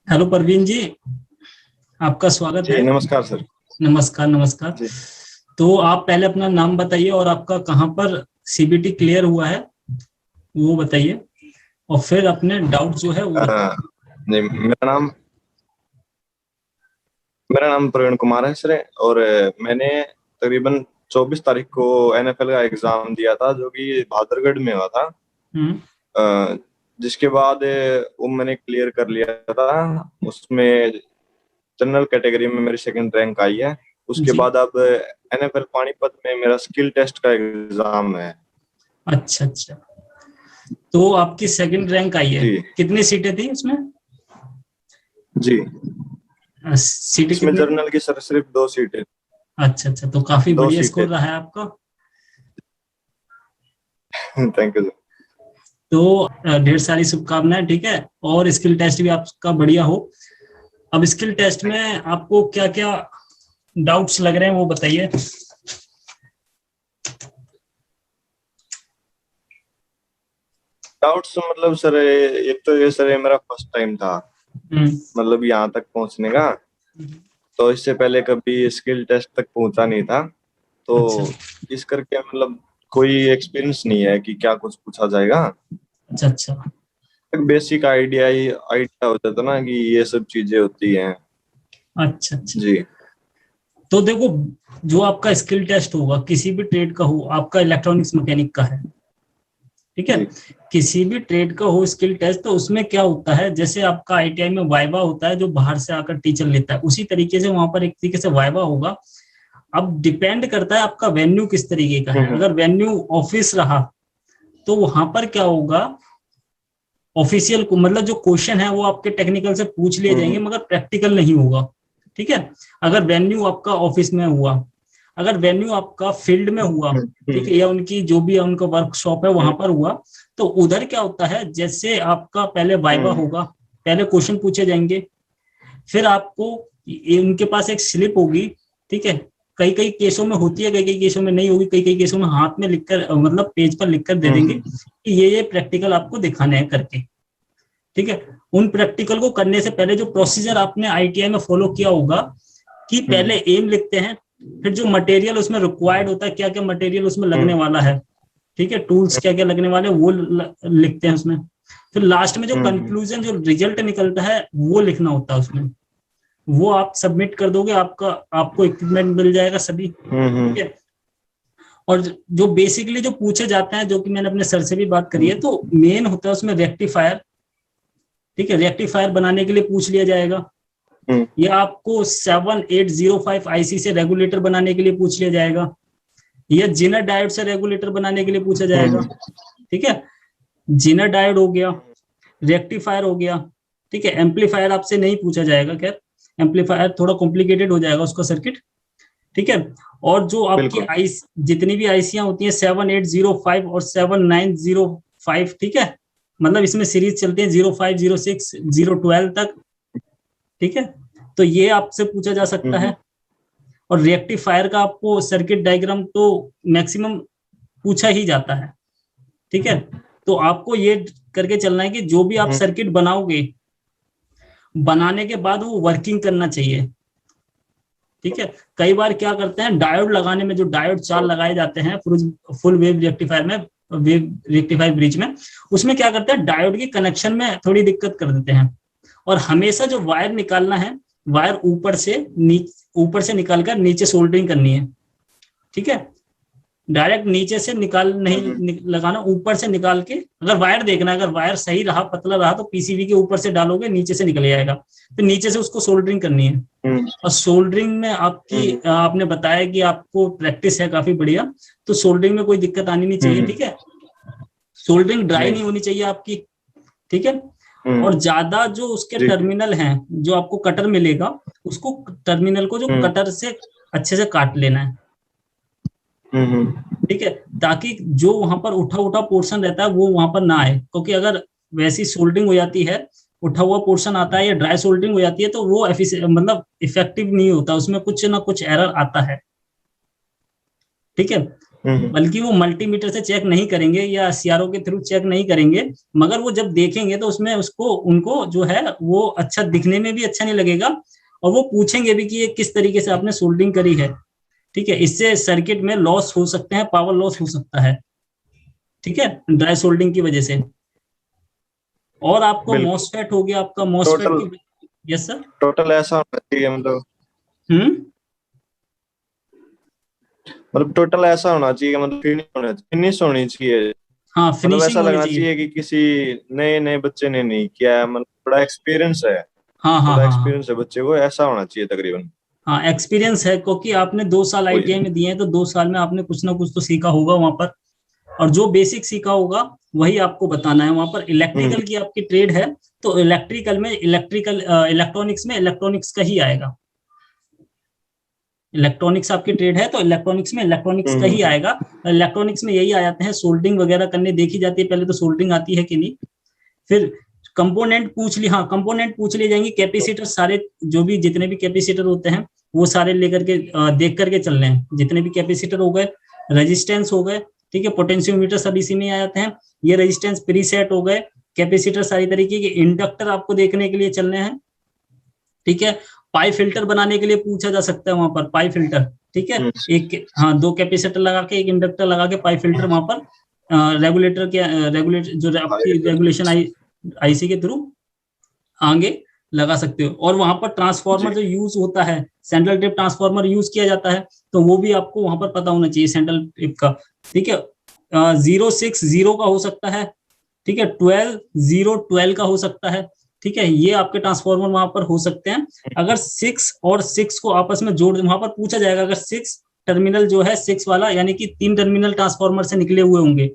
Hello Parveen ji, आपका स्वागत जी है। नमस्कार सर। नमस्कार नमस्कार। जी तो आप पहले अपना नाम बताइए और आपका कहाँ पर सीबीटी क्लियर हुआ है वो बताइए, और फिर अपने डाउट जो है वो अ, बताइए। जी मेरा नाम प्रवीण कुमार है सर। और मैंने तकरीबन 24 तारीख को एनएफएल का एग्जाम दिया था जो कि बहादुरगढ़ में हुआ था। हम्म। अ, जिसके बाद वो मैंने क्लियर कर लिया था। उसमें जनरल कैटेगरी में मेरी सेकंड रैंक आई है। उसके जी। बाद अब एनएफएल पानीपत में मेरा स्किल टेस्ट का एग्जाम है। अच्छा अच्छा। तो आपकी सेकंड रैंक आई है। जी कितनी सीटें थी उसमें? जी। सीटें इसमें कितनी थी? जर्नल की सर सिर्फ 2 सीटें। अच्छा अच्छा, तो काफी दो बढ़िया सीटें स्कोर रहा है आपका। Thank you. तो ढेर सारी शुभकामनाएं, ठीक है। और स्किल टेस्ट भी आपका बढ़िया हो। अब स्किल टेस्ट में आपको क्या क्या डाउट्स लग रहे हैं वो बताइए। डाउट्स मतलब सर एक तो ये सर ये मेरा फर्स्ट टाइम था, हम्म। मतलब यहाँ तक पहुँचने का। तो इससे पहले कभी स्किल टेस्ट तक पहुंचा नहीं था। तो अच्छा इस करके मतलब कोई एक्सपीरियंस नहीं है कि क्या कुछ पूछा जाएगा। अच्छा अच्छा एक बेसिक आइडिया हो जाता ना कि ये सब चीजें होती हैं। अच्छा अच्छा। जी तो देखो, जो आपका स्किल टेस्ट होगा किसी भी ट्रेड का हो, आपका इलेक्ट्रॉनिक्स मैकेनिक का है, ठीक है। जी। किसी भी ट्रेड का हो स्किल टेस्ट, तो उसमें क्या होता है, जैसे आपका आईटीआई में वाइवा होता है जो बाहर से आकर टीचर लेता है, उसी तरीके से वहां पर एक तरीके से वाइवा होगा। अब डिपेंड करता है आपका वेन्यू किस तरीके का है। हम्म अगर वेन्यू ऑफिस रहा तो वहां पर क्या होगा, ऑफिशियल को मतलब जो क्वेश्चन है वो आपके टेक्निकल से पूछ लिए जाएंगे, हम्म मगर प्रैक्टिकल नहीं होगा, ठीक है। अगर वेन्यू आपका ऑफिस में हुआ, अगर वेन्यू आपका फील्ड में हुआ, ठीक है, या उनकी जो भी उनका वर्कशॉप है वहां हम्म पर हुआ, तो उधर क्या होता है, जैसे आपका पहले वाइवा हम्म होगा, पहले क्वेश्चन पूछे जाएंगे, फिर आपको उनके पास एक स्लिप होगी, ठीक है। कई कई केसों में होती है, कई कई केसों में नहीं होगी, कई कई केसों में हाथ में लिखकर मतलब पेज पर लिखकर दे देंगे हम्म कि ये प्रैक्टिकल आपको दिखाने हैं करके, ठीक है। उन प्रैक्टिकल को करने से पहले जो प्रोसीजर आपने आईटीआई में फॉलो किया होगा, कि पहले हम्म एम लिखते हैं, फिर जो मटेरियल उसमें रिक्वायर्ड होता है, क्या क्या मटेरियल उसमें लगने हम्म वाला है, ठीक है, टूल्स क्या क्या लगने वाले वो लिखते हैं उसमें। फिर लास्ट में जो हम्म कंक्लूजन जो रिजल्ट निकलता है वो लिखना होता है उसमें। वो आप सबमिट कर दोगे, आपका आपको इक्विपमेंट मिल जाएगा सभी, ठीक हम्म है। और जो बेसिकली जो पूछे जाते हैं, जो कि मैंने अपने सर से भी बात करी है, तो मेन होता है उसमें रेक्टिफायर, ठीक है। रेक्टिफायर बनाने के लिए पूछ लिया जाएगा, हम्म या आपको 7805 आईसी से रेगुलेटर बनाने के लिए पूछ लिया जाएगा, या जिनर डायोड से रेगुलेटर बनाने के लिए पूछा जाएगा, हम्म ठीक है। जिनर डायोड हो गया, रेक्टिफायर हो गया, ठीक है। एम्पलीफायर आपसे नहीं पूछा जाएगा, खैर एम्पलीफायर थोड़ा कॉम्प्लिकेटेड हो जाएगा उसका सर्किट, ठीक है। और जो आपकी बिल्कुल। आई जितनी भी आईसियां होती हैं 7805 और 7905, ठीक है, मतलब इसमें सीरीज चलती है 0506 012 तक, ठीक है। तो ये आपसे पूछा जा सकता हम्म है। और रेक्टिफायर का आपको सर्किट डायग्राम तो मैक्सिमम पूछा ही जाता है, ठीक है। तो आपको ये करके चलना है कि जो भी आप हम्म सर्किट बनाओगे, बनाने के बाद वो वर्किंग करना चाहिए, ठीक है। कई बार क्या करते हैं, डायोड लगाने में जो डायोड चार लगाए जाते हैं फुल वेव रेक्टिफायर में, वेव रेक्टिफायर ब्रिज में, उसमें क्या करते हैं, डायोड की कनेक्शन में थोड़ी दिक्कत कर देते हैं। और हमेशा जो वायर निकालना है, वायर ऊपर से निकालकर नीचे सोल्डरिंग करनी है, ठीक है। डायरेक्ट नीचे से निकाल हम्म नहीं लगाना, ऊपर से निकाल के, अगर वायर देखना है, अगर वायर सही रहा पतला रहा तो पीसीबी के ऊपर से डालोगे नीचे से निकल जाएगा, फिर नीचे से उसको सोल्डरिंग करनी है। हम्म और सोल्डरिंग में आपकी हम्म आपने बताया कि आपको प्रैक्टिस है काफी बढ़िया, तो सोल्डरिंग में कोई दिक्कत आनी नहीं चाहिए, हम्म ठीक है। सोल्डरिंग ड्राई नहीं। नहीं होनी चाहिए आपकी, ठीक है। और हम्म ज्यादा जो उसके जी। टर्मिनल हैं, जो आपको कटर मिलेगा, उसको टर्मिनल को जो हम्म कटर से अच्छे से काट लेना है, हम्म ठीक है, ताकि जो वहां पर उठा उठा पोर्शन रहता है वो वहां पर ना आए, क्योंकि अगर वैसी सोल्डरिंग हो जाती है, उठा हुआ पोर्शन आता है या ड्राई सोल्डरिंग हो जाती है, तो वो मतलब इफेक्टिव नहीं होता, उसमें कुछ ना कुछ एरर आता है, ठीक है। बल्कि वो मल्टीमीटर से चेक नहीं करेंगे या सीआरओ के थ्रू चेक नहीं करेंगे, मगर वो जब देखेंगे तो उसमें उनको जो है वो अच्छा दिखने में भी अच्छा नहीं लगेगा, और वो पूछेंगे भी कि ये किस तरीके से आपने सोल्डरिंग करी है। ठीक है, इससे सर्किट में लॉस हो सकते हैं, पावर लॉस हो सकता है। ठीक है, ड्राई सोल्डरिंग की वजह से। और आपको बिल्कुल। मॉसफेट हो गया, आपका मॉसफेट टोटल की। Yes sir. टोटल ऐसा होना चाहिए, मतलब हम्म। टोटल ऐसा होना चाहिए, मतलब फिनिश होनी चाहिए। हाँ, मतलब ऐसा फिनिशिंग होनी लगना चाहिए। चाहिए कि किसी नए नए बच्चे ने नहीं किया है, मतलब बड़ा एक्सपीरियंस है। हाँ हाँ बड़ा हाँ हाँ। एक्सपीरियंस है बच्चे को, ऐसा होना चाहिए तकरीबन। हाँ, एक्सपीरियंस है, क्योंकि आपने 2 साल वही आईटीआई है। में दिए हैं, तो 2 साल में आपने कुछ ना कुछ तो सीखा होगा वहां पर। और जो बेसिक सीखा होगा वही आपको बताना है वहां पर। हम्म इलेक्ट्रिकल की आपकी ट्रेड है, तो इलेक्ट्रिकल में इलेक्ट्रॉनिक्स का ही आएगा। इलेक्ट्रॉनिक्स आपकी ट्रेड है, तो इलेक्ट्रॉनिक्स में इलेक्ट्रॉनिक्स का ही हम्म आएगा। इलेक्ट्रॉनिक्स में यही आ जाते हैं, सोल्डरिंग वगैरह करने देखी जाती है पहले, तो सोल्डरिंग आती है कि नहीं। फिर कंपोनेंट पूछ ली, हाँ कंपोनेंट पूछ लिए जाएंगे, कैपेसिटर सारे, जो भी जितने भी कैपेसिटर होते हैं वो सारे लेकर के देख करके चल रहे हैं, जितने भी कैपेसिटर हो गए, रेजिस्टेंस हो गए। ठीक है, पोटेंशियोमीटर सब इसी में आ जाते हैं। ये रेजिस्टेंस प्रीसेट हो गए, कैपेसिटर सारी तरीके के, इंडक्टर आपको देखने के लिए चलने हैं। ठीक है, पाई फिल्टर बनाने के लिए पूछा जा सकता है वहां पर, पाई फिल्टर। ठीक है, हम्म एक, हाँ 2 कैपेसिटर लगा के, एक इंडक्टर लगा के पाई फिल्टर वहां पर रेगुलेटर के, रेगुलेट जो हाँ, आपकी रेगुलेशन आईसी के थ्रू आगे लगा सकते हो। और वहां पर जी। ट्रांसफार्मर जो यूज होता है, सेंट्रल टेप ट्रांसफार्मर यूज किया जाता है, तो वो भी आपको वहां पर पता होना चाहिए, सेंट्रल टेप का। ठीक है, 060 का हो सकता है। ठीक है, 12 0 12 का हो सकता है। ठीक है, ये आपके ट्रांसफार्मर वहां पर हो सकते हैं। अगर 6 को आपस में जोड़, वहां पर पूछा जाएगा, अगर 6 टर्मिनल जो है, 6 वाला यानी कि 3 टर्मिनल ट्रांसफार्मर से निकले हुए होंगे,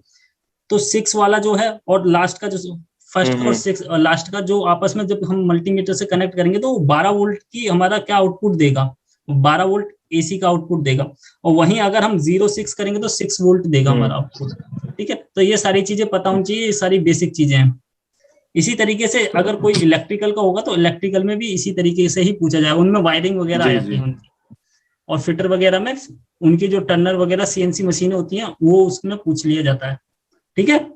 तो 6 वाला जो है, और लास्ट का जो, फर्स्ट का और हम्म 6 लास्ट का जो आपस में जब हम मल्टीमीटर से कनेक्ट करेंगे, तो 12 वोल्ट की हमारा क्या आउटपुट देगा, 12 वोल्ट एसी का आउटपुट देगा। और वहीं अगर हम 0 6 करेंगे तो 6 वोल्ट देगा हमारा हम्म आउटपुट। ठीक है, तो ये सारी चीजें पता होनी चाहिए, ये सारी बेसिक चीजें हैं। इसी तरीके से अगर कोई इलेक्ट्रिकल का होगा, तो इलेक्ट्रिकल में भी इसी तरीके से ही पूछा जाएगा, उनमें वायरिंग वगैरह आ जी जाती जी। है उनकी। और फिटर वगैरह में उनकी जो टर्नर वगैरह सीएनसी मशीनें होती हैं, वो उसमें पूछ लिया जाता है। ठीक है,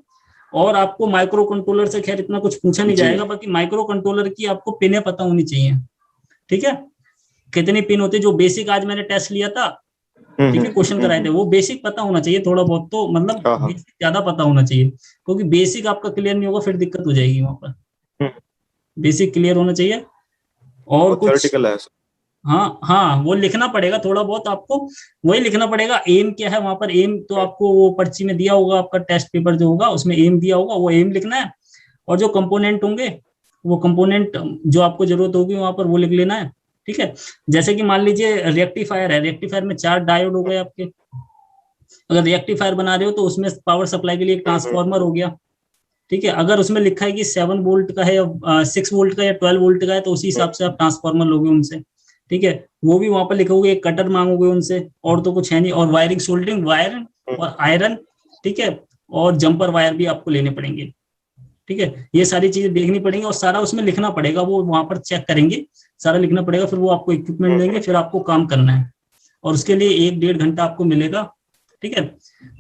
और आपको माइक्रो कंट्रोलर से खैर इतना कुछ पूछा नहीं जी। जाएगा, बाकी माइक्रो कंट्रोलर की आपको पिने पता होनी चाहिए। ठीक है, कितनी पिन होती है, जो बेसिक आज मैंने टेस्ट लिया था, ठीक है, क्वेश्चन कराए थे, वो बेसिक पता होना चाहिए थोड़ा बहुत, तो मतलब हाँ हाँ। बेसिक ज्यादा पता होना चाहिए, क्योंकि बेसिक आपका क्लियर नहीं होगा फिर दिक्कत हो जाएगी वहां पर। हम्म, बेसिक क्लियर होना चाहिए। और और कुछ, थ्योरेटिकल है। हाँ हाँ, वो लिखना पड़ेगा थोड़ा बहुत आपको, वही लिखना पड़ेगा। एम क्या है वहां पर, एम तो आपको वो पर्ची में दिया होगा, आपका टेस्ट पेपर जो होगा उसमें एम दिया होगा, वो एम लिखना है। और जो कंपोनेंट होंगे, वो कंपोनेंट जो आपको जरूरत होगी वहां पर वो लिख लेना है। ठीक है, जैसे कि मान लीजिए रेक्टिफायर है, रेक्टिफायर में 4 डायोड हो गए आपके। अगर रेक्टिफायर बना रहे हो तो उसमें पावर सप्लाई के लिए एक ट्रांसफार्मर हो गया। ठीक है, अगर उसमें लिखा है कि 7 वोल्ट का है या 6 वोल्ट का या 12 वोल्ट का है, तो उसी हिसाब से आप ट्रांसफार्मर लोगे उनसे। ठीक है, वो भी वहां पर लिखोगे, एक कटर मांगोगे उनसे, और तो कुछ है नहीं। और वायरिंग, सोल्डरिंग वायर और आयरन। ठीक है, और जंपर वायर भी आपको लेने पड़ेंगे। ठीक है, ये सारी चीजें देखनी पड़ेंगी, और सारा उसमें लिखना पड़ेगा, वो वहां पर चेक करेंगे, सारा लिखना पड़ेगा, फिर वो आपको इक्विपमेंट देंगे, फिर आपको काम करना है। और उसके लिए 1 1.5 घंटा आपको मिलेगा। ठीक है,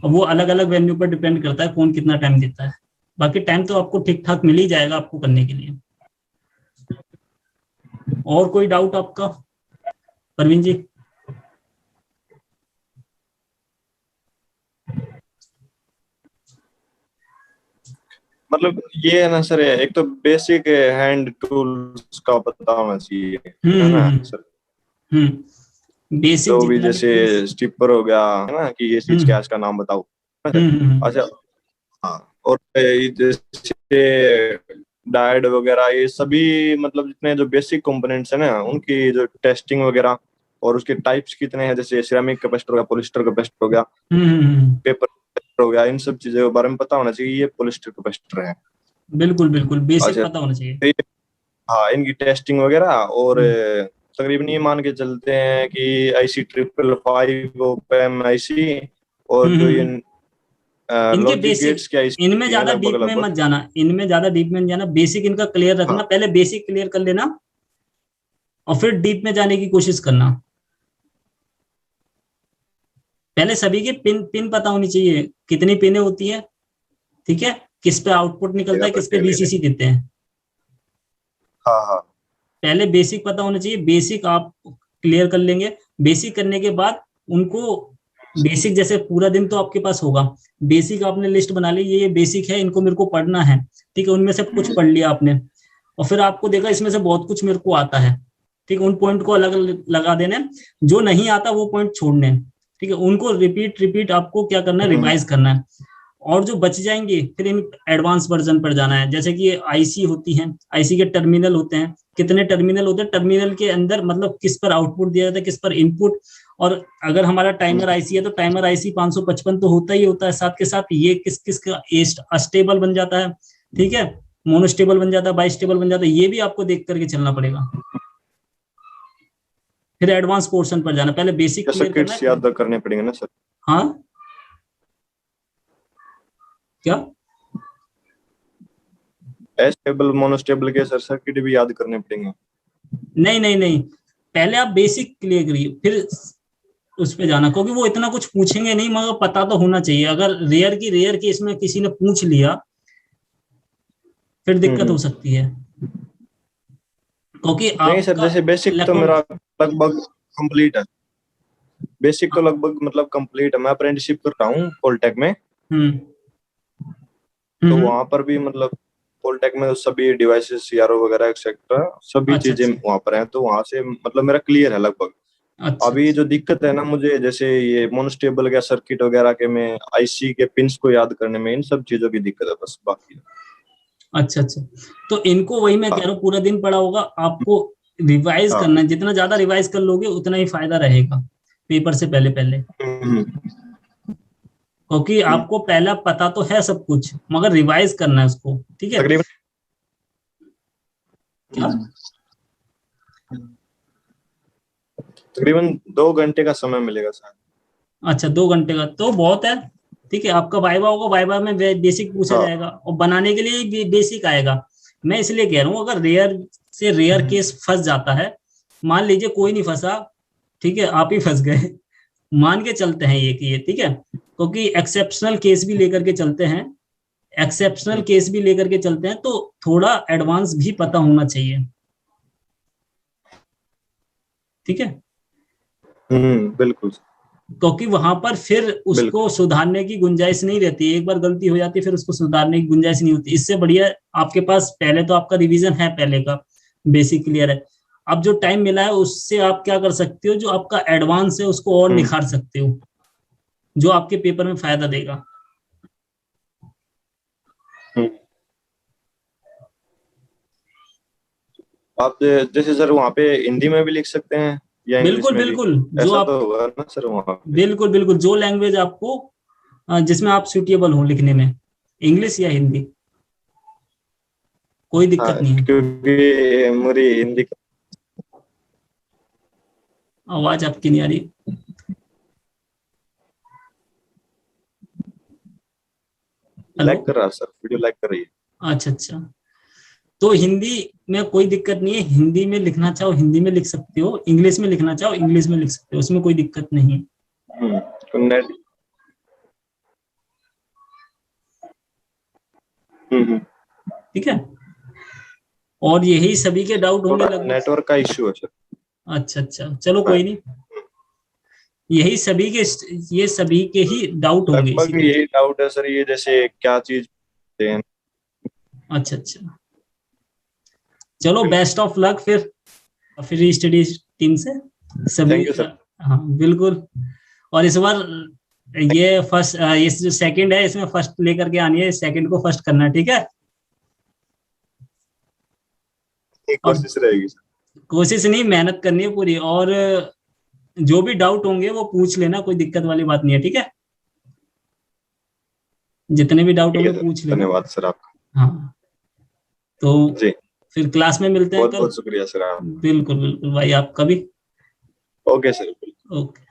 और वो अलग अलग वेन्यू पर डिपेंड करता है कौन कितना टाइम देता है। बाकी टाइम तो आपको ठीक ठाक मिल ही जाएगा आपको करने के लिए। और कोई डाउट आपका, परवीन जी? मतलब ये है ना सर, एक तो बेसिक हैंड टूल्स का पता होना चाहिए, है ना सर। बेसिक जो भी जितना भी जैसे टूल्स। स्टिपर हो गया, है ना, कि ये चीज क्या हम्म है, इसका नाम बताओ। हम्म अच्छा। हाँ। और ये जैसे डायोड वगैरह, ये सभी मतलब जितने जो बेसिक कंपोनेंट्स है ना, उनकी जो टेस्टिंग वगैरह, और उसके टाइप्स कितने हैं, जैसे सिरेमिक कैपेसिटर हो गया, पॉलिस्टर कैपेसिटर हो गया, पेपर कैपेसिटर हो गया, इन सब चीजों के बारे में पता होना चाहिए, ये पॉलिस्टर कैपेसिटर है। बिल्कुल बिल्कुल, बेसिक अच्छा। पता होना चाहिए। तो हाँ, इनकी टेस्टिंग वगैरह, और हम्म तकरीबन ये मान के चलते हैं कि आईसी 555 ओपम आईसी, और जो ये हम्म। इनके लॉजिक बेसिक, गेट्स की इनमें आईसी है ज्यादा लगभग डीप में लगभग। मत जाना, इनमें ज्यादा डीप में जाना, बेसिक इनका क्लियर रखना, हाँ पहले बेसिक क्लियर कर लेना, और फिर डीप में जाने की कोशिश करना। पहले सभी की पिन पिन पता होनी चाहिए, कितनी पिने होती है, ठीक है, किस पे आउटपुट निकलता है, किस पे वीसीसी देते हैं। हाँ हाँ। पहले बेसिक पता होना चाहिए, बेसिक आप क्लियर कर लेंगे। बेसिक करने के बाद उनको बेसिक, जैसे पूरा दिन तो आपके पास होगा, बेसिक आपने लिस्ट बना ली, ये बेसिक है, इनको मेरे को पढ़ना है, ठीक है, उनमें से कुछ पढ़ लिया आपने, और फिर आपको देखा इसमें से बहुत कुछ मेरे को आता है, ठीक है, उन पॉइंट को अलग लगा देने, जो नहीं आता वो पॉइंट छोड़ने, ठीक है, उनको रिपीट रिपीट आपको क्या करना है, रिवाइज करना है। और जो बच जाएंगे फिर इन एडवांस वर्जन पर जाना है। जैसे कि ये आईसी होती है, आईसी के टर्मिनल होते हैं, कितने टर्मिनल होते हैं, टर्मिनल के अंदर मतलब किस पर आउटपुट दिया जाता है, किस पर इनपुट, और अगर हमारा टाइमर आईसी है तो टाइमर आईसी 555 तो होता ही होता है, साथ के साथ ये किस किस का अस्टेबल बन जाता है, ठीक है, मोनोस्टेबल बन जाता है, बाइस्टेबल बन जाता है, ये भी आपको देख करके चलना पड़ेगा। फिर एडवांस पोर्शन पर जाना, पहले बेसिक क्लियर करना है। याद करने पड़ेंगे ना सर? हाँ क्या? एस्टेबल मोनोस्टेबल के सर सर्किट भी याद करने पड़ेंगे? नहीं नहीं नहीं, पहले आप बेसिक क्लियर करिए, फिर उस पे जाना, क्योंकि वो इतना कुछ पूछेंगे नहीं, मगर पता तो होना चाहिए। अगर रेयर केस में किसी ने पूछ लिया फिर दिक्कत हो सकती है, क्योंकि नहीं सर, जैसे बेसिक तो मेरा लगभग कंप्लीट है, बेसिक तो लगभग मतलब कंप्लीट है। मैं अप्रेंटिसशिप कर रहा हूँ पॉलिटेक में, तो वहां पर भी मतलब पॉलिटेक में सभी डिवाइसेस, सीआरओ वगैरह एक्सेट्रा सभी चीजें वहां पर हैं, तो वहां से मतलब मेरा क्लियर है लगभग। अभी जो दिक्कत है ना मुझे, जैसे ये मोनोस्टेबल का सर्किट वगैरह के में आईसी के पिंस को याद करने में, इन सब चीजों की दिक्कत है बस, बाकी। अच्छा, तो इनको वही मैं कह रहा हूँ, पूरा दिन पड़ा होगा, आपको रिवाइज करना है, जितना ज्यादा रिवाइज कर लोगे उतना ही फायदा रहेगा पेपर से पहले पहले, क्योंकि आपको पहला पता तो है सब कुछ, मगर रिवाइज करना है उसको, ठीक है। तकरीबन 2 घंटे का समय मिलेगा सर। अच्छा, 2 घंटे का तो बहुत है, ठीक है। आपका वाइवा होगा, वाइवा में बेसिक पूछा जाएगा, और बनाने के लिए बेसिक आएगा। मैं इसलिए कह रहा हूँ, अगर रेयर से रेयर केस फंस जाता है, मान लीजिए कोई नहीं फंसा, ठीक है, आप ही फंस गए, मान के चलते हैं ये, ठीक है, क्योंकि एक्सेप्शनल केस भी लेकर के चलते हैं, एक्सेप्शनल केस भी लेकर के चलते हैं, तो थोड़ा एडवांस भी पता होना चाहिए, ठीक है। बिल्कुल, क्योंकि वहां पर फिर उसको सुधारने की गुंजाइश नहीं रहती, एक बार गलती हो जाती है फिर उसको सुधारने की गुंजाइश नहीं होती। इससे बढ़िया आपके पास पहले तो आपका रिवीजन है, पहले का बेसिक क्लियर है, अब जो टाइम मिला है उससे आप क्या कर सकते हो, जो आपका एडवांस है उसको और निखार सकते हो, जो आपके पेपर में फायदा देगा। आप जैसे सर वहाँ पे हिंदी में भी लिख सकते हैं या इंग्लिश में? बिल्कुल, जो ऐसा आप तो होगा ना सर वहाँ? बिल्कुल जो लैंग्वेज आपको, जिसमें आप सुटेबल हो लिखने में, इंग्लिश या हिंदी, कोई दिक्कत नहीं है। क्योंकि मेरी हिंदी आवाज आपकी नहीं आ रही। लाइक कर रहा सर, वीडियो लाइक कर रही है। अच्छा, तो हिंदी में कोई दिक्कत नहीं है, हिंदी में लिखना चाहो हिंदी में लिख सकते हो, इंग्लिश में लिखना चाहो इंग्लिश में लिख सकते हो, उसमें कोई दिक्कत नहीं है। ठीक है, और यही सभी के डाउट होंगे लगभग। नेटवर्क का इश्यू है सर। अच्छा, चलो कोई नहीं, यही सभी के, ये सभी के ही डाउट होंगे। लगभग यही डाउट है सर, ये जैसे क्या चीज। अच्छा, चलो बेस्ट ऑफ लक फिर स्टडी टीम से सभी। हाँ बिल्कुल, और इस बार ये फर्स्ट, ये जो सेकंड है इसमें फर्स्ट लेकर के आनी है, सेकंड को फर्स्ट करना है, ठीक है। कोशिश रहेगी सर। कोशिश नहीं, मेहनत करनी है पूरी, और जो भी डाउट होंगे वो पूछ लेना, कोई दिक्कत वाली बात नहीं है, ठीक है। जितने भी डाउट होंगे पूछ लेना। धन्यवाद सर आपका। हाँ, तो जी, फिर क्लास में मिलते हैं। बहुत बहुत शुक्रिया सर आप। बिल्कुल भाई, आपका भी। Okay sir. ओके।